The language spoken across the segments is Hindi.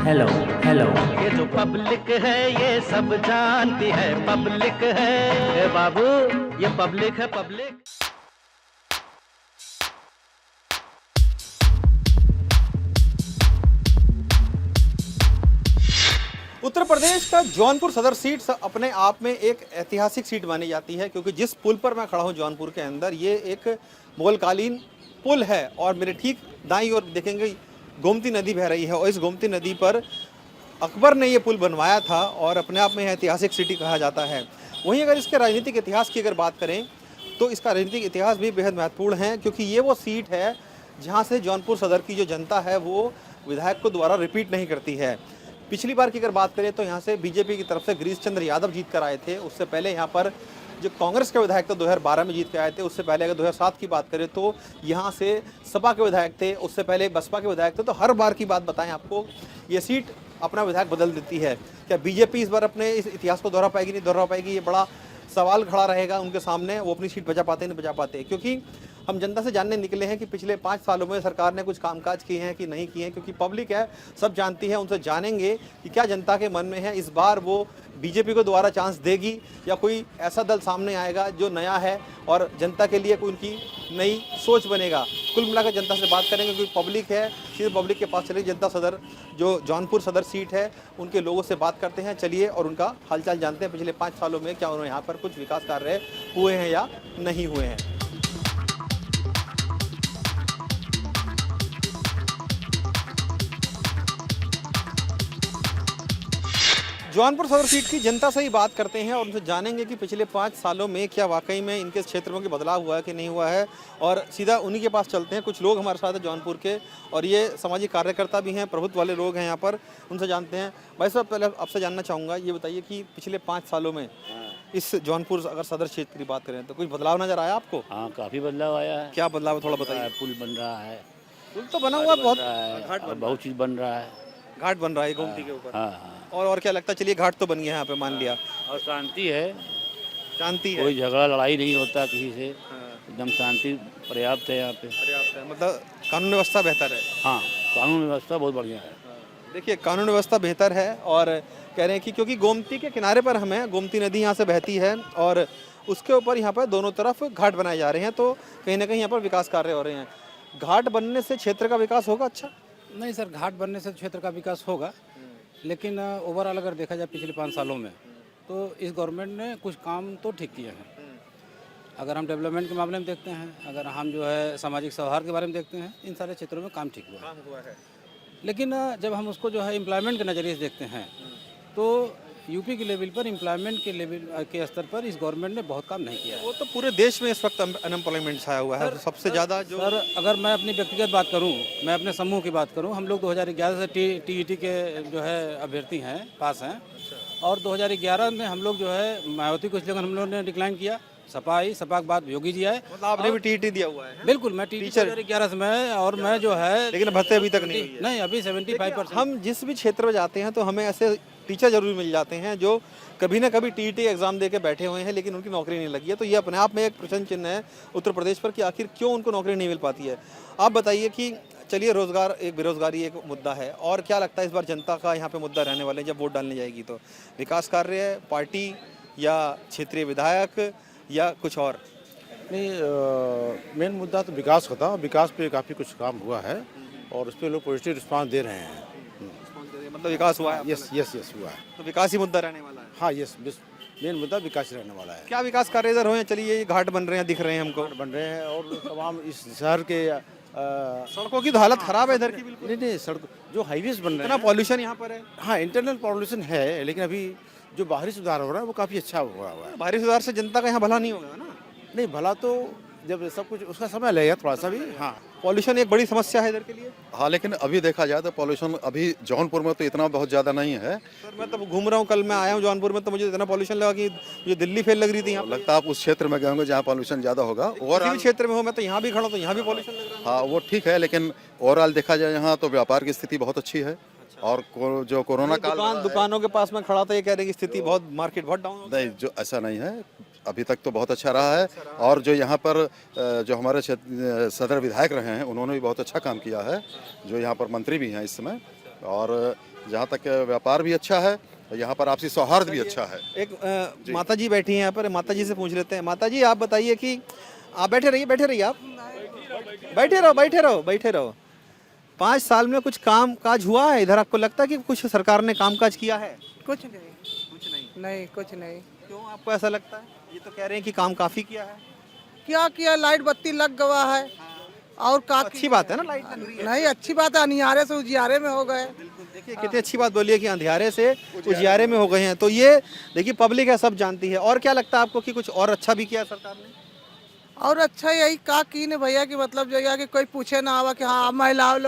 Hello hello. ये जो पब्लिक है ये सब जानती है, पब्लिक है ए बाबू, ये पब्लिक है पब्लिक। उत्तर प्रदेश का जौनपुर सदर सीट अपने आप में एक ऐतिहासिक सीट मानी जाती है, क्योंकि जिस पुल पर मैं खड़ा हूं जौनपुर के अंदर, ये एक मुगलकालीन पुल है और मेरे ठीक दाईं ओर देखेंगे गोमती नदी बह रही है और इस गोमती नदी पर अकबर ने ये पुल बनवाया था और अपने आप में ऐतिहासिक सिटी कहा जाता है। वहीं अगर इसके राजनीतिक इतिहास की अगर बात करें तो इसका राजनीतिक इतिहास भी बेहद महत्वपूर्ण है, क्योंकि ये वो सीट है जहाँ से जौनपुर सदर की जो जनता है वो विधायक को दोबारा रिपीट नहीं करती है। पिछली बार की अगर बात करें तो यहाँ से बीजेपी की तरफ से गिरीश चंद्र यादव जीत कर आए थे। उससे पहले यहाँ पर जो कांग्रेस के विधायक थे 2012 में जीत के आए थे। उससे पहले अगर 2007 की बात करें तो यहाँ से सपा के विधायक थे, उससे पहले बसपा के विधायक थे। तो हर बार की बात बताएं आपको, ये सीट अपना विधायक बदल देती है। क्या बीजेपी इस बार अपने इस इतिहास को दोहरा पाएगी, नहीं दोहरा पाएगी, ये बड़ा सवाल खड़ा रहेगा उनके सामने। वो अपनी सीट बचा पाते नहीं बचा पाते, क्योंकि हम जनता से जानने निकले हैं कि पिछले 5 सालों में सरकार ने कुछ कामकाज किए हैं कि नहीं किए हैं, क्योंकि पब्लिक है, सब जानती है। उनसे जानेंगे कि क्या जनता के मन में है, इस बार वो बीजेपी को दोबारा चांस देगी या कोई ऐसा दल सामने आएगा जो नया है और जनता के लिए कोई उनकी नई सोच बनेगा। कुल मिलाकर जनता से बात करेंगे, क्योंकि पब्लिक है, सीधे पब्लिक के पास चलिए। जनता सदर जो जौनपुर सदर सीट है उनके लोगों से बात करते हैं, चलिए, और उनका हालचाल जानते हैं। पिछले 5 सालों में क्या उन्होंने यहाँ पर कुछ विकास कार्य हुए हैं या नहीं हुए हैं। जौनपुर सदर सीट की जनता से ही बात करते हैं और उनसे जानेंगे कि पिछले 5 सालों में क्या वाकई में इनके क्षेत्र में बदलाव हुआ है कि नहीं हुआ है। और सीधा उन्हीं के पास चलते हैं। कुछ लोग हमारे साथ हैं जौनपुर के और ये सामाजिक कार्यकर्ता भी हैं, प्रभुत्व वाले लोग हैं यहाँ पर, उनसे जानते हैं। भाई साहब, पहले आपसे जानना चाहूँगा, ये बताइए कि पिछले 5 सालों में इस जौनपुर अगर सदर क्षेत्र की बात करें तो कुछ बदलाव नजर आया आपको? हाँ, काफ़ी बदलाव आया है। क्या बदलाव है, थोड़ा बताइए। पुल बन रहा है, पुल तो बना हुआ बहुत, बहुत चीज़ बन रहा है। घाट बन रहा है गोमती के ऊपर। हाँ हाँ, और क्या लगता है? चलिए, घाट तो बन गया यहाँ पे, मान लिया, और शांति है, शांति है, कोई झगड़ा लड़ाई नहीं होता किसी से, एकदम शांति पर्याप्त है यहाँ पे। पर्याप्त है, मतलब कानून व्यवस्था बेहतर है। हाँ, कानून व्यवस्था बहुत बढ़िया है। देखिए, कानून व्यवस्था बेहतर है और कह रहे हैं कि क्योंकि गोमती के किनारे पर हमें, गोमती नदी यहाँ से बहती है और उसके ऊपर यहाँ पर दोनों तरफ घाट बनाए जा रहे हैं, तो कहीं ना कहीं यहाँ पर विकास कार्य हो रहे हैं। घाट बनने से क्षेत्र का विकास होगा? अच्छा नहीं सर, घाट बनने से क्षेत्र का विकास होगा, लेकिन ओवरऑल अगर देखा जाए पिछले 5 सालों में तो इस गवर्नमेंट ने कुछ काम तो ठीक किए हैं। अगर हम डेवलपमेंट के मामले में देखते हैं, अगर हम जो है सामाजिक सौहार्द के बारे में देखते हैं, इन सारे क्षेत्रों में काम ठीक हुआ है। लेकिन जब हम उसको जो है एम्प्लॉयमेंट के नज़रिए से देखते हैं तो यूपी के लेवल पर, एम्प्लॉयमेंट के लेवल के स्तर पर इस गवर्नमेंट ने बहुत काम नहीं किया है। वो तो पूरे देश में इस वक्त अनएम्प्लॉयमेंट छाया हुआ है, सबसे ज़्यादा जो। सर, अगर मैं अपनी व्यक्तिगत बात करूं, मैं अपने समूह की बात करूं, हम लोग 2011 से टीईटी के जो है अभ्यर्थी हैं, पास हैं। और 2011 में हम लोग जो है मायावती को इसलिए हम लोगों ने डिक्लाइन किया, सपा आई, सपा के बाद योगी जी आए। मतलब आपने भी टीईटी दिया हुआ है? बिल्कुल, मैं टीचर 2011 से मैं, और मैं जो है, लेकिन भर्ती अभी तक नहीं हुई है। नहीं, अभी 75%। हम जिस भी क्षेत्र में जाते हैं तो हमें ऐसे टीचर जरूर मिल जाते हैं जो कभी ना कभी टीईटी एग्जाम दे के बैठे हुए हैं लेकिन उनकी नौकरी नहीं लगी है। तो ये अपने आप में एक प्रश्न चिन्ह है उत्तर प्रदेश पर कि आखिर क्यों उनको नौकरी नहीं मिल पाती है। आप बताइए कि चलिए, रोजगार, एक बेरोजगारी एक मुद्दा है, और क्या लगता है इस बार जनता का यहाँ पे मुद्दा रहने वाले हैं जब वोट डालने जाएगी? तो विकास कार्य है, पार्टी या क्षेत्रीय विधायक या कुछ और? नहीं, मेन मुद्दा तो विकास का था। विकास पे काफ़ी कुछ काम हुआ है और उस पर लोग पॉजिटिव रिस्पांस दे रहे हैं। मतलब विकास हुआ है? यस यस यस, हुआ है। तो विकास ही मुद्दा रहने वाला है? हाँ, यस, मेन मुद्दा विकास ही रहने वाला है। क्या विकास कार्य इधर हुए हैं? चलिए, ये घाट बन रहे हैं, दिख रहे हैं हमको, बन रहे हैं और तमाम इस शहर के सड़कों की तो हालत खराब है इधर की बिल्कुल। नहीं, सड़क जो हाईवेज बन रहे इतना हैं। पॉल्यूशन यहाँ पर है। हाँ, इंटरनल पॉल्यूशन है, लेकिन अभी जो बाहरी सुधार हो रहा है वो काफ़ी अच्छा हुआ है। बाहरी सुधार से जनता का यहाँ भला नहीं होगा ना? नहीं, भला तो जब सब कुछ उसका समय लगेगा थोड़ा सा भी। हाँ, पॉल्यूशन एक बड़ी समस्या है इधर के लिए। हाँ, लेकिन अभी देखा जाए तो पॉल्यूशन अभी जौनपुर में तो इतना बहुत ज़्यादा नहीं है। सर, मैं तब घूम रहा हूँ, कल मैं आया हूँ जौनपुर में, तो मुझे इतना पॉल्यूशन लगा कि मुझे दिल्ली फेल लग रही थी यहाँ पर। लगता है आप उस क्षेत्र में गए होंगे जहाँ पॉल्यूशन ज़्यादा होगा। किसी भी क्षेत्र में हो, मैं तो यहाँ भी खड़ा हूँ तो यहाँ भी पॉल्यूशन लग रहा है। हाँ, वो ठीक है, लेकिन ओवरऑल देखा जाए यहाँ तो व्यापार की स्थिति बहुत अच्छी है। और जो कोरोना काल दुकानों के पास में खड़ा था, ये कह रहे हैं कि स्थिति बहुत, मार्केट बहुत डाउन हो गई। नहीं, जो ऐसा नहीं है, अभी तक तो बहुत अच्छा रहा है। और जो यहाँ पर जो हमारे सदर विधायक रहे हैं उन्होंने भी बहुत अच्छा काम किया है, जो यहाँ पर मंत्री भी हैं इस समय। और जहाँ तक व्यापार भी अच्छा है, यहाँ पर आपसी सौहार्द भी अच्छा है। एक माता जी बैठी हैं यहाँ पर, माता जी से पूछ लेते हैं। माता जी आप बताइए कि आप बैठे रहिए आप, बैठे रहो। 5 साल में कुछ काम काज हुआ है इधर? आपको लगता है कि कुछ सरकार ने काम काज किया है? कुछ नहीं, नहीं कुछ नहीं। क्यों आपको ऐसा लगता है? ये तो कह रहे हैं कि काम काफी किया है। क्या किया, लाइट बत्ती लग गवा है और का अच्छी बात है ना, लाइट लग रही है। नहीं, अच्छी बात है, अनियारे से उजियारे में हो गए। देखिए कितनी अच्छी बात बोली है कि अंधियारे से उजियारे में हो गए हैं। तो ये देखिए पब्लिक है, सब जानती है। और क्या लगता है आपको कि कुछ और अच्छा भी किया सरकार ने? और अच्छा यही का की ने भैया कि मतलब जो कि कोई पूछे ना आवा कि हाँ महिलाओं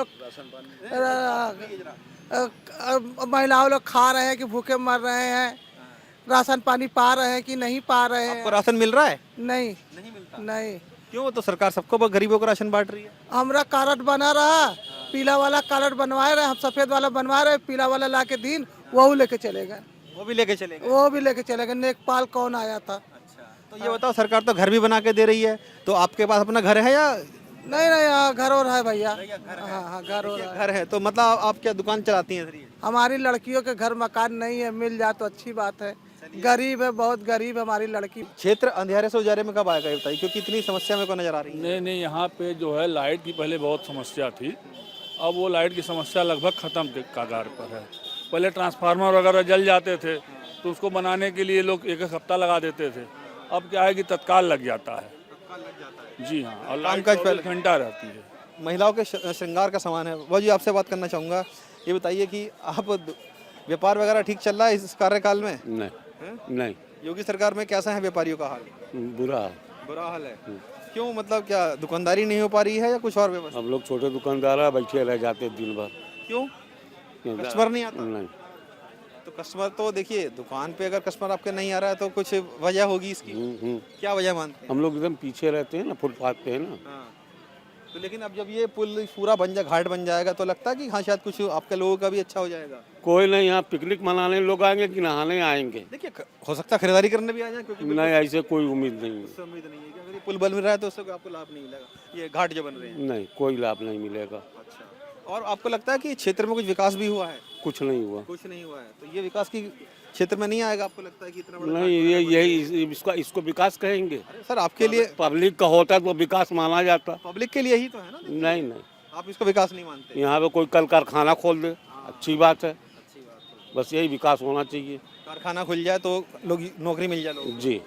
लोग खा रहे हैं कि भूखे मर रहे हैं, राशन पानी पा रहे हैं कि नहीं पा रहे हैं। आपको राशन मिल रहा है? नहीं मिलता। नहीं। क्यों? तो सरकार सबको गरीबों को राशन बांट रही है। हमरा कार्ड बना रहा, पीला वाला कार्ड बनवाए रहे, हम सफेद वाला बनवा रहे, पीला वाला ला के दिन वो लेके चले गए। वो भी लेके चले गए। नेकपाल कौन आया था? तो ये बताओ, सरकार तो घर भी बना के दे रही है, तो आपके पास अपना घर है या? नहीं, हाँ, घर और है भैया। हाँ, घर और है। घर है तो मतलब आप क्या दुकान चलाती हैं? हमारी लड़कियों के घर मकान नहीं है, मिल जाए तो अच्छी बात है। गरीब है, बहुत गरीब है हमारी लड़की। क्षेत्र अंधियारे से उजारे में कब आएगा ये बताइए, क्योंकि इतनी समस्या मेरे को नजर आ रही है। नहीं, यहाँ पे जो है लाइट की पहले बहुत समस्या थी, अब वो लाइट की समस्या लगभग ख़त्म के कगार पर है। पहले ट्रांसफार्मर वगैरह जल जाते थे तो उसको बनाने के लिए लोग एक हफ्ता लगा देते थे, अब क्या है कि तत्काल लग जाता है। जी हाँ, और लाइट 24 घंटा रहती है। महिलाओं के श्रृंगार का सामान है। वो जी आपसे बात करना चाहूँगा, ये बताइए कि आप व्यापार वगैरह ठीक चल रहा है इस कार्यकाल में? नहीं, योगी सरकार में कैसा है व्यापारियों का हाल? बुरा हाल है। क्यों? मतलब क्या दुकानदारी नहीं हो पा रही है या कुछ और व्यवस्था? हम लोग छोटे दुकानदार बैठे रह जाते दिन भर। क्यों? कस्टमर नहीं आता? नहीं। तो कस्टमर तो देखिए, दुकान पे अगर कस्टमर आपके नहीं आ रहा है तो कुछ वजह होगी इसकी। क्या वजह मानते हैं? हम लोग एकदम पीछे रहते हैं ना, फुटपाथ पे है ना। हाँ। तो लेकिन अब जब ये पुल पूरा बन जाए, घाट बन जाएगा, तो लगता है कि हाँ शायद कुछ आपके लोगों का भी अच्छा हो जाएगा। कोई नहीं, यहाँ पिकनिक मनाने लोग आएंगे कि नहाने आएंगे? देखिए हो सकता है खरीदारी करने भी आ जाए, क्योंकि नहीं, ऐसे कोई उम्मीद नहीं है। उससे उम्मीद नहीं है कि अगर ये पुल बन रहा है तो उससे आपको लाभ नहीं मिलेगा, ये घाट जो बन रहे हैं। नहीं, कोई लाभ नहीं मिलेगा। अच्छा, और आपको लगता है कि क्षेत्र में कुछ विकास भी हुआ है? कुछ नहीं हुआ। कुछ नहीं हुआ है, तो ये विकास की क्षेत्र में नहीं आएगा? आपको लगता है कि इतना बड़ा? नहीं, ये यही इसको विकास कहेंगे? अरे सर, आपके लिए पब्लिक का होता तो विकास माना जाता। पब्लिक के लिए ही तो है ना। नहीं, आप इसको विकास नहीं मानते? यहाँ पे कोई कल कारखाना खोल दे, अच्छी बात है। बस यही विकास होना चाहिए। कारखाना खुल जाए तो लोग नौकरी मिल जाए लोगों को। जी।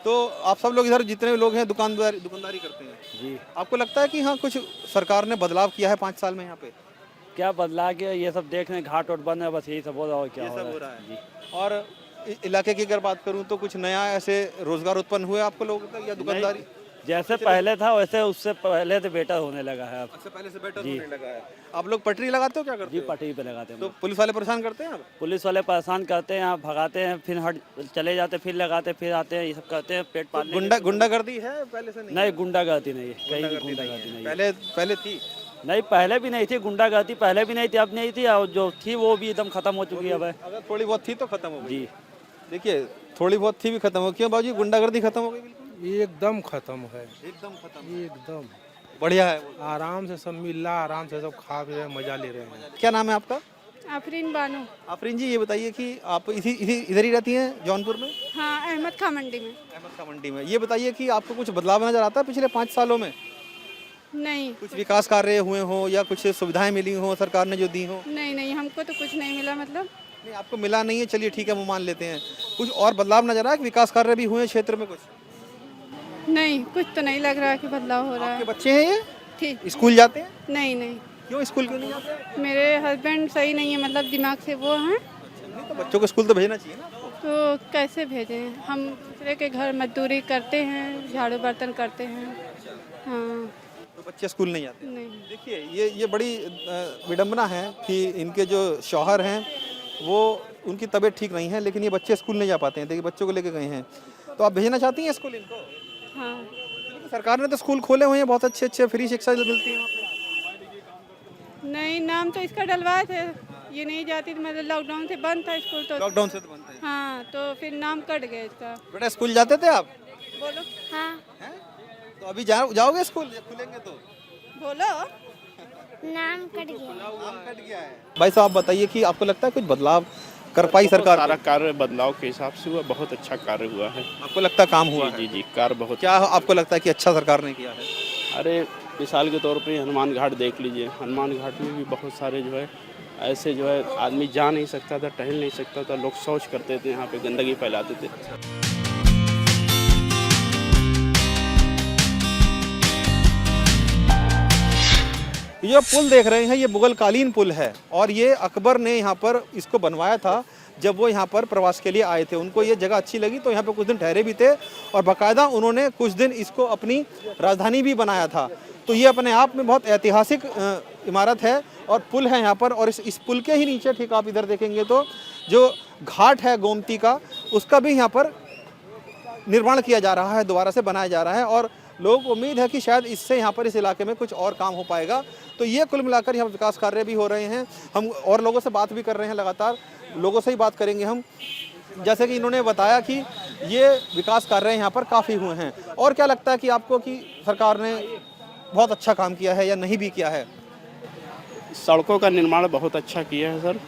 तो आप सब लोग इधर जितने भी लोग हैं दुकानदारी करते हैं जी। आपको लगता है कि हाँ कुछ सरकार ने बदलाव किया है 5 साल में यहाँ पे? क्या बदला के ये सब देख रहे हैं, घाट वोट बन है, बस यही सब हो रहा है। क्या ये सब हो रहा है है। और इलाके की अगर बात करूँ तो कुछ नया ऐसे रोजगार उत्पन्न हुए आपको लोगों तक या दुकानदारी? जैसे पहले था वैसे उससे पहले से बेटर होने लगा है अब। अच्छा, पहले से बेटर होने लगा है। आप लोग पटरी लगाते हो, क्या करते जी, हो? पटरी पे लगाते हैं। तो पुलिस वाले परेशान करते हैं आप? पुलिस वाले परेशान करते हैं, यहाँ भगाते हैं, फिर हट चले जाते, फिर लगाते, फिर आते हैं, ये सब करते हैं पेट पालने के लिए। गुंडागर्दी है पहले से? नहीं, गुंडागर्दी नहीं है, कहीं भी गुंडागर्दी नहीं है। पहले थी? नहीं, पहले भी नहीं थी गुंडागर्दी, पहले भी नहीं थी, अब नहीं थी, और जो थी वो भी एकदम खत्म हो चुकी है अब। अगर थोड़ी बहुत थी तो खत्म हो गई। जी, देखिए थोड़ी बहुत थी भी खत्म हो। क्यों बाबूजी, गुंडागर्दी खत्म हो गई? बिल्कुल एकदम खत्म है, एकदम खत्म, एकदम बढ़िया है वो। आराम से सब मिल रहा, आराम से सब खा पी रहे, मजा ले रहे हैं। क्या नाम है आपका? आफरीन बानो। आफरीन जी, ये बताइए कि आप इधर ही रहती हैं जौनपुर में? हाँ, अहमद खां मंडी में। अहमद खां मंडी में। ये बताइए कि आपको कुछ बदलाव नजर आता है पिछले 5 सालों में? नहीं, कुछ विकास कार्य हुए हों या कुछ सुविधाएं मिली हों सरकार ने जो दी हो? नहीं, हमको तो कुछ नहीं मिला। मतलब नहीं, आपको मिला नहीं है, चलिए ठीक है, वो मान लेते हैं। कुछ और बदलाव नजर आया, विकास कार्य भी हुए क्षेत्र में कुछ? नहीं, कुछ तो नहीं लग रहा है कि बदलाव हो रहा आपके है। बच्चे हैं ये? ठीक, स्कूल जाते हैं? नहीं। क्यों स्कूल क्यों नहीं जाते? मेरे हस्बैंड सही नहीं है, मतलब दिमाग से वो हैं, नहीं तो बच्चों को स्कूल तो भेजना चाहिए ना। तो कैसे भेजें? हम दूसरे के घर मजदूरी करते हैं, झाड़ू बर्तन करते हैं। हाँ, तो बच्चे स्कूल नहीं जाते? नहीं। देखिए ये बड़ी विडंबना है कि इनके जो शौहर हैं वो, उनकी तबीयत ठीक नहीं है, लेकिन ये बच्चे स्कूल नहीं जा पाते हैं। देखिए बच्चों को लेके गए हैं, तो आप भेजना चाहती हैं स्कूल इनको? हाँ, सरकार ने तो स्कूल खोले हुए हैं, बहुत अच्छे फ्री शिक्षा मिलती है वहाँ पे। नहीं, नाम तो इसका डलवाए थे, ये नहीं जाती थी, मतलब लॉकडाउन से बंद था स्कूल। तो लॉकडाउन से तो बंद है। हाँ, तो फिर नाम कट गया इसका। बेटा स्कूल जाते थे आप? बोलो। हाँ, हैं? तो अभी जाओगे स्कूल खुलेंगे तो? बोलो। नाम कट गया। भाई साहब बताइए कि आपको लगता है कुछ बदलाव कर पाई सरकार? सारा कार्य बदलाव के हिसाब से हुआ, बहुत अच्छा कार्य हुआ है। आपको लगता है काम हुआ है? जी जी, कार्य बहुत। क्या आपको लगता है कि अच्छा सरकार ने किया है? अरे मिसाल के तौर पे हनुमान घाट देख लीजिए, हनुमान घाट में भी बहुत सारे जो है ऐसे जो है आदमी जा नहीं सकता था, टहल नहीं सकता था, लोग शौच करते थे, यहाँ पे गंदगी फैलाते थे। ये पुल देख रहे हैं, ये मुगल कालीन पुल है और ये अकबर ने यहाँ पर इसको बनवाया था जब वो यहाँ पर प्रवास के लिए आए थे। उनको ये जगह अच्छी लगी तो यहाँ पे कुछ दिन ठहरे भी थे और बाकायदा उन्होंने कुछ दिन इसको अपनी राजधानी भी बनाया था। तो ये अपने आप में बहुत ऐतिहासिक इमारत है और पुल है यहाँ पर। और इस पुल के ही नीचे ठीक आप इधर देखेंगे तो जो घाट है गोमती का, उसका भी यहाँ पर निर्माण किया जा रहा है, दोबारा से बनाया जा रहा है और लोगों को उम्मीद है कि शायद इससे यहाँ पर इस इलाके में कुछ और काम हो पाएगा। तो ये कुल मिलाकर यहाँ विकास कार्य भी हो रहे हैं। हम और लोगों से बात भी कर रहे हैं, लगातार लोगों से ही बात करेंगे हम। जैसे कि इन्होंने बताया कि ये विकास कार्य यहाँ पर काफ़ी हुए हैं। और क्या लगता है कि आपको कि सरकार ने बहुत अच्छा काम किया है या नहीं भी किया है? सड़कों का निर्माण बहुत अच्छा किया है सर।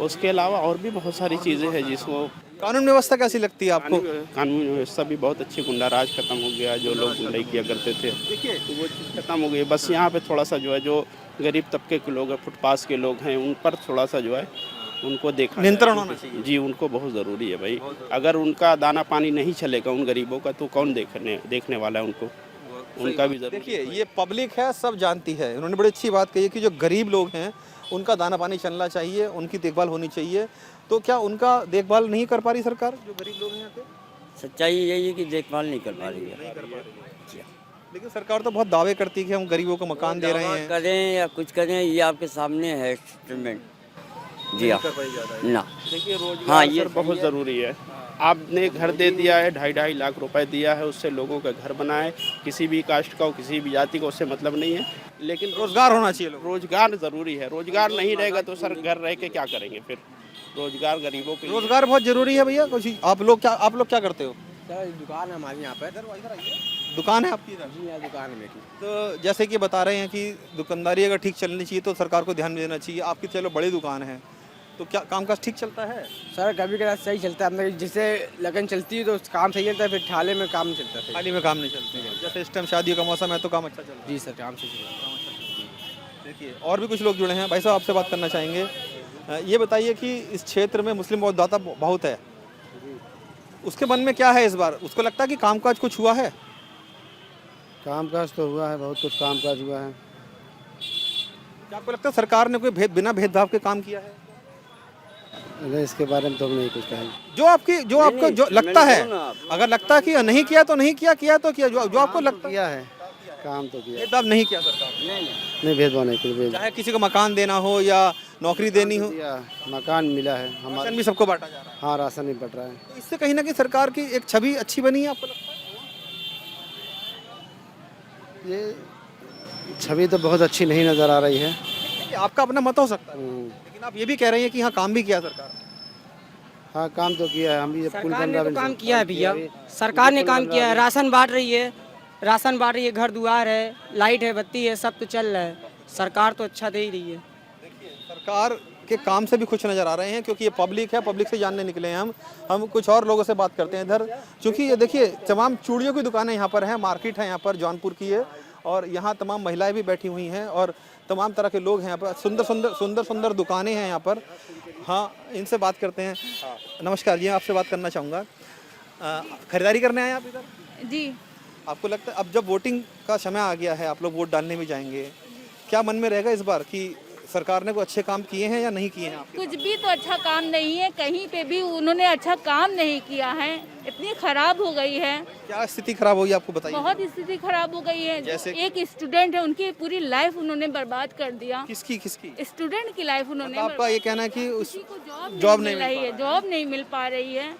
उसके अलावा और भी बहुत सारी चीज़ें हैं जिसको। कानून व्यवस्था कैसी लगती है आपको? कानून व्यवस्था भी बहुत अच्छी, गुंडा राज खत्म हो गया, जो लोग गुंडाई किया करते थे तो वो चीज़ खत्म हो गई। बस यहाँ पे थोड़ा सा जो है जो गरीब तबके के लोग हैं, फुटपाथ के लोग हैं, उन पर थोड़ा सा जो है उनको देखना, नियंत्रण होना चाहिए। जी, उनको बहुत ज़रूरी है भाई। अगर उनका दाना पानी नहीं चलेगा उन गरीबों का तो कौन देखने वाला है उनको, उनका भी जरूरी। देखिए ये पब्लिक है, सब जानती है। उन्होंने बड़ी अच्छी बात कही है कि जो गरीब लोग हैं उनका दाना पानी चलना चाहिए, उनकी देखभाल होनी चाहिए। तो क्या उनका देखभाल नहीं कर पा रही सरकार, जो गरीब लोग हैं यहाँ पे? सच्चाई यही है कि देखभाल नहीं कर पा रही है। लेकिन सरकार तो बहुत दावे करती है कि हम गरीबों को मकान दे रहे हैं। करें या कुछ करें, ये आपके सामने है एक्सपेरिमेंट। जी हाँ, ना देखिए रोजगार ये बहुत ज़रूरी है। आपने घर दे दिया है, 2.5 लाख रुपए दिया है, उससे लोगों का घर बनाए, किसी भी कास्ट का हो, किसी भी जाति का, उससे मतलब नहीं है। लेकिन रोजगार होना चाहिए, रोजगार ज़रूरी है। रोजगार नहीं रहेगा तो सर घर रह के क्या करेंगे फिर? रोजगार गरीबों के लिए रोजगार बहुत जरूरी है भैया। कुछ आप लोग क्या करते हो? दुकान है हमारी यहाँ पे। दुकान है आपकी इधर? जी, दुकान है मेरी। तो जैसे कि बता रहे हैं कि दुकानदारी अगर ठीक चलनी चाहिए तो सरकार को ध्यान देना चाहिए। आपकी चलो बड़ी दुकान है तो क्या कामकाज ठीक चलता है? सर कभी कभी सही चलता है, जिससे लगन चलती है तो काम सही चलता है, फिर ठाले में काम नहीं चलता है। खाली में काम नहीं चलता है। जैसे इस टाइम शादियों का मौसम है तो काम अच्छा चल रहा है? जी सर, काम सही चल रहा है। देखिए और भी कुछ लोग जुड़े हैं। भाई साहब आपसे बात करना चाहेंगे। ये बताइए कि इस क्षेत्र में मुस्लिम मतदाता बहुत है, उसके मन में क्या है इस बार? उसको लगता है कि कामकाज कुछ हुआ है? कामकाज तो हुआ है, बहुत कुछ कामकाज हुआ है। क्या आपको लगता है सरकार ने कोई बिना भेदभाव के काम किया है? अरे इसके बारे में तो हम नहीं कुछ कहेंगे। जो आपको जो लगता है, अगर लगता है कि नहीं किया तो नहीं किया, किया तो किया, जो आपको लगता किया है काम तो किया। भेदभाव नहीं किया सरकार ने? नहीं, भेदभाव नहीं किया। चाहे किसी को मकान देना हो या नौकरी देनी हो, मकान मिला है, हमारा राशन भी सबको बांटा जा रहा है। हाँ, राशन भी बट रहा है। तो इससे कहीं ना कहीं सरकार की एक छवि अच्छी बनी है, आपको लगता है? ये छवि तो बहुत अच्छी नहीं नज़र आ रही है। आपका अपना मत हो सकता है, लेकिन आप ये भी कह रहे हैं कि हाँ काम भी किया सरकार। हाँ, काम तो किया है। हम भी सरकार ने तो काम किया है भैया, सरकार ने काम किया है। राशन बांट रही है, घर द्वार है, लाइट है, बत्ती है, सब तो चल रहा है। सरकार तो अच्छा दे ही रही है। सरकार के काम से भी खुश नज़र आ रहे हैं क्योंकि ये पब्लिक है, पब्लिक से जानने निकले हैं हम कुछ और लोगों से बात करते हैं इधर। क्योंकि ये देखिए तमाम चूड़ियों की दुकानें यहाँ पर हैं, मार्केट है यहाँ पर जौनपुर की है और यहाँ तमाम महिलाएं भी बैठी हुई हैं और तमाम तरह के लोग हैं यहाँ पर। सुंदर दुकानें हैं यहाँ पर। हाँ, इनसे बात करते हैं। नमस्कार जी, आपसे बात करना चाहूँगा। खरीदारी करने आए आप इधर? जी। आपको लगता है अब जब वोटिंग का समय आ गया है, आप लोग वोट डालने भी जाएंगे, क्या मन में रहेगा इस बार कि सरकार ने कोई अच्छे काम किए हैं या नहीं किए हैं? कुछ भी तो अच्छा काम नहीं है, कहीं पे भी उन्होंने अच्छा काम नहीं किया है। इतनी खराब हो गई है। क्या स्थिति खराब होगी आपको बताइए? बहुत स्थिति खराब हो गई है। जैसे एक स्टूडेंट है, उनकी पूरी लाइफ उन्होंने बर्बाद कर दिया। किसकी? स्टूडेंट की लाइफ उन्होंने। आपका ये कहना है कि किसी को जॉब नहीं मिल पा रही है।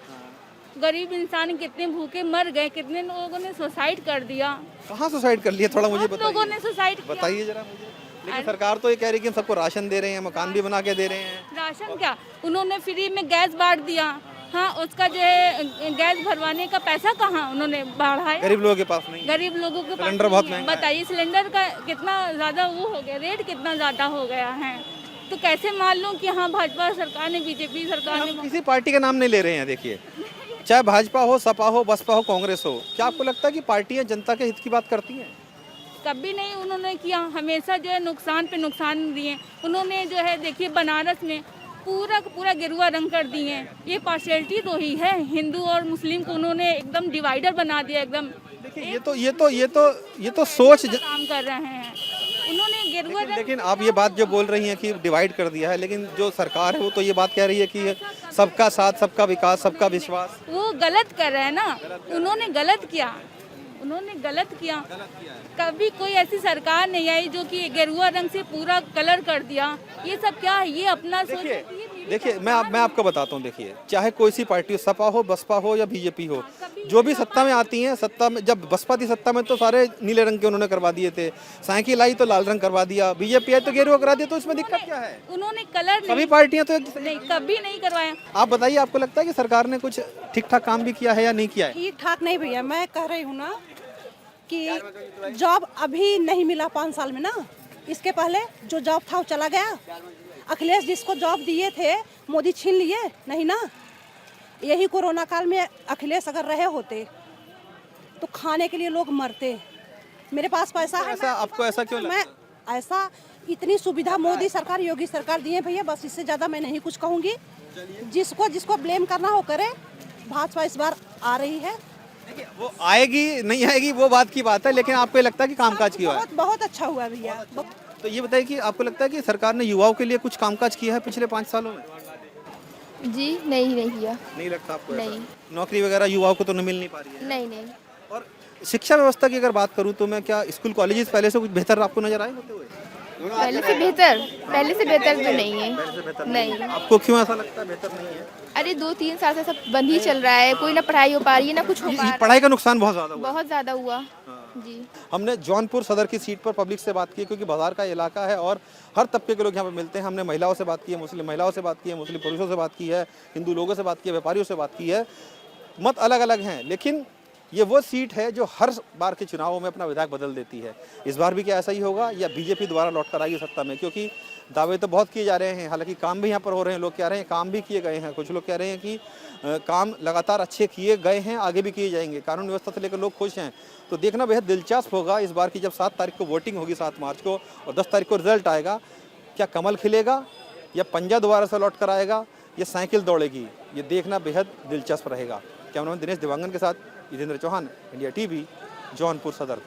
गरीब इंसान कितने भूखे मर गए, कितने लोगों ने सुसाइड कर दिया। कहाँ सुसाइड कर लिया, थोड़ा मुझे लोगों ने सुसाइड किया। बताइए जरा मुझे। लेकिन सरकार तो ये कह रही है कि हम सबको राशन दे रहे हैं, मकान भी बना के दे रहे हैं। राशन क्या, उन्होंने फ्री में गैस बांट दिया, हाँ, उसका जो है गैस भरवाने का पैसा कहाँ उन्होंने बढ़ाया, गरीब लोगों के पास नहीं है। गरीब लोगों के पास सिलेंडर बहुत नहीं है। महंगा है। बताइए सिलेंडर का कितना ज़्यादा वो हो गया, रेट कितना ज़्यादा हो गया है, तो कैसे मान लूँ कि हाँ भाजपा सरकार ने, बीजेपी सरकार हम ने। किसी पार्टी का नाम नहीं ले रहे हैं, देखिए चाहे भाजपा हो, सपा हो, बसपा हो, कांग्रेस हो, क्या आपको लगता है कि पार्टियां जनता के हित की बात करती हैं? कभी नहीं उन्होंने किया, हमेशा जो है नुकसान पे नुकसान दिए उन्होंने। जो है देखिए बनारस में पूरा का पूरा गेरुआ रंग कर दिए हैं, ये पार्शियलिटी तो ही है, हिंदू और मुस्लिम को उन्होंने एकदम डिवाइडर बना दिया एकदम। देखिए ये तो सोच काम कर रहे हैं उन्होंने गेरुआ रंग। लेकिन आप ये बात जो बोल रही हैं कि डिवाइड कर दिया है, लेकिन जो सरकार है वो तो ये बात कह रही है कि सबका साथ, सबका विकास, सबका विश्वास। वो गलत कर रहे हैं ना, उन्होंने गलत किया, उन्होंने गलत किया। कभी कोई ऐसी सरकार नहीं आई जो कि गेरुआ रंग से पूरा कलर कर दिया। ये सब क्या है, ये अपना देखिए मैं आपको बताता हूँ, देखिए चाहे कोई सी पार्टी हो, सपा हो, बसपा हो या बीजेपी हो, जो भी सत्ता में आती हैं, सत्ता में जब बसपा थी सत्ता में तो सारे नीले रंग के उन्होंने करवा दिए थे, साइकिल आई तो लाल रंग करवा दिया, बीजेपी आई तो गेरुआ करा दिया, तो इसमें दिक्कत क्या है? उन्होंने कलर सभी पार्टियां तो नहीं, कभी नहीं करवाया। आप बताइए, आपको लगता है कि सरकार ने कुछ ठीक ठाक काम भी किया है या नहीं किया है? ठीक ठाक नहीं भैया, मैं कह रही हूँ ना कि जॉब अभी नहीं मिला 5 साल में ना, इसके पहले जो जॉब था वो चला गया। अखिलेश जिसको जॉब दिए थे मोदी छीन लिए नहीं ना। यही कोरोना काल में अखिलेश अगर रहे होते तो खाने के लिए लोग मरते। मेरे पास पैसा है, आपको ऐसा क्यों लगता है? मैं ऐसा इतनी सुविधा मोदी सरकार, योगी सरकार दिए भैया, बस इससे ज़्यादा मैं नहीं कुछ कहूँगी। जिसको ब्लेम करना हो करे, भाजपा इस बार आ रही है। वो आएगी नहीं आएगी वो बात की बात है, लेकिन आपको लगता है कि कामकाज किया है? बहुत अच्छा हुआ भैया। तो ये बताइए कि आपको लगता है कि सरकार ने युवाओं के लिए कुछ कामकाज किया है पिछले 5 सालों में? जी नहीं किया। नहीं लगता आपको? नहीं। नौकरी वगैरह युवाओं को तो नहीं मिल नहीं पा रही है? नहीं। और शिक्षा व्यवस्था की अगर बात करूं तो मैं क्या स्कूल कॉलेजेस पहले से कुछ बेहतर आपको नजर आए होते हुए? पहले से बेहतर तो नहीं है। नहीं। आपको क्यों ऐसा लगता है बेहतर नहीं है? अरे 2-3 साल से सब बंद ही चल रहा है, कोई ना पढ़ाई हो पा रही है ना कुछ हो पा रहा है। पढ़ाई का नुकसान बहुत ज्यादा हुआ। बहुत ज्यादा हुआ जी। हमने जौनपुर सदर की सीट पर पब्लिक से बात की, क्योंकि बाजार का इलाका है और हर तबके के लोग यहाँ पर मिलते हैं। हमने महिलाओं से बात की है, मुस्लिम महिलाओं से बात की है, मुस्लिम पुरुषों से बात की है, हिंदू लोगों से बात की है, व्यापारियों से बात की है। मत अलग अलग हैं, लेकिन ये वो सीट है जो हर बार के चुनावों में अपना विधायक बदल देती है। इस बार भी क्या ऐसा ही होगा या बीजेपी दोबारा लौट कर आएगी सत्ता में? क्योंकि दावे तो बहुत किए जा रहे हैं, हालांकि काम भी यहाँ पर हो रहे हैं। लोग कह रहे हैं काम भी किए गए हैं, कुछ लोग कह रहे हैं कि काम लगातार अच्छे किए गए हैं, आगे भी किए जाएंगे। कानून व्यवस्था से लेकर लोग खुश हैं। तो देखना बेहद दिलचस्प होगा इस बार की, जब 7 तारीख को वोटिंग होगी 7 मार्च को और 10 तारीख को रिजल्ट आएगा, क्या कमल खिलेगा या पंजा दोबारा से लौट कर आएगा या साइकिल दौड़ेगी? ये देखना बेहद दिलचस्प रहेगा। कैमरामैन दिनेश दिवांगन के साथ जितेंद्र चौहान, इंडिया टीवी, जौनपुर सदर।